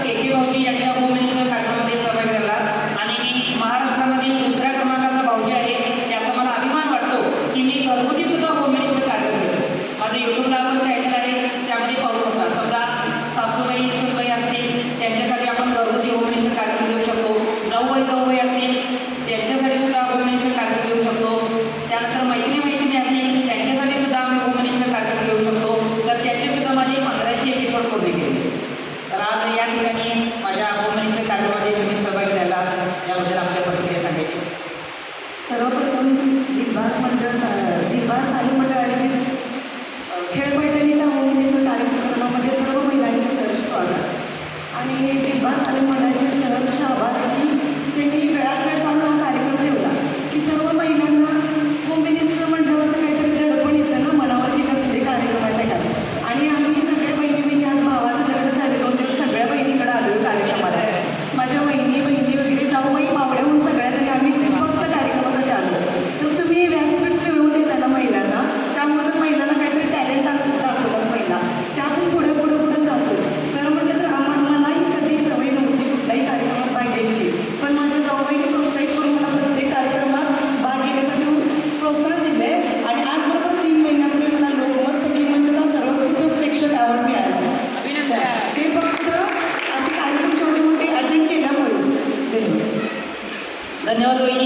के के भाऊजी यांच्या home minister कार्यक्रमामध्ये सहभागी झाला आणि मी महाराष्ट्रामधील दुसऱ्या क्रमांकाचा भाऊजी आहे याचा मला अभिमान वाटतो की मी घरगुतीसुद्धा होम मिनिस्टर कार्यक्रम घेतो. माझं यूट्यूबला पण चॅनल आहे, त्यामध्ये पाहू शकता. समजा सासूबाई सुनबाई असतील त्यांच्यासाठी आपण घरगुती होम मिनिस्टर कार्यक्रम घेऊ शकतो. जाऊबाई असतील त्यांच्यासाठी सुद्धा होम मिनिस्टर कार्यक्रम घेऊ शकतो. त्यानंतर मैत्रिणी असतील त्यांच्यासाठी सुद्धा आम्ही होम मिनिस्टर कार्यक्रम घेऊ शकतो. तर त्याचे सुद्धा माझे 1500 एपिसोड पूर्ण केले. तर आज या ठिकाणी माझ्या होम मिनिस्टर कार्यक्रमामध्ये तुम्ही सहभागी झाला याबद्दल आपल्या प्रतिक्रिया सांगायची. सर्वप्रथम दिलबाग तालीम मंडळ आयोजित खेळ पैठणीचा होम मिनिस्टर कार्यक्रमामध्ये सर्व महिलांचे सहर्ष स्वागत आणि दिलबाग तालीम मंडळाचे सहर्ष आभार की त्यांनी वेळात वेळ काढून हा कार्यक्रम ठेवला की सर्व महिलांना होम मिनिस्टर म्हटलं असं काहीतरी दडपण येतं ना मनावरती कसले कार्यक्रम आहे त्या आणि आम्ही सगळ्या बहिणी आज भावाचं लग्न झाले 2 दिवस सगळ्या बहिणीकडे आलो कार्यक्रमाला. माझ्या बहिणी वगैरे जाऊबाई मावळ्याहून सगळ्याजणी आम्ही फक्त कार्यक्रमासाठी आलो. तर तुम्ही व्यासपीठ मिळवून देता ना महिलांना, त्यामधून महिलांना काहीतरी टॅलेंट दाखवतात महिला, त्यातून पुढे जातो. तर म्हटलं तर मलाही कधी सवय नव्हती कुठल्याही कार्यक्रमात भाग घ्यायची, पण माझ्या जाऊबाईने प्रोत्साहित करून मला प्रत्येक कार्यक्रमात भाग घेण्यासाठी प्रोत्साहन दिले आणि आज बरोबर 3 महिन्यापूर्वी मला लोकमत सखी मंचचा सर्वोत्कृष्ट प्रेक्षक अवॉर्ड मिळाला. ते फक्त असे कार्यक्रम छोटे मोठे अटेंड केल्यामुळेच. धन्यवाद वहिनी.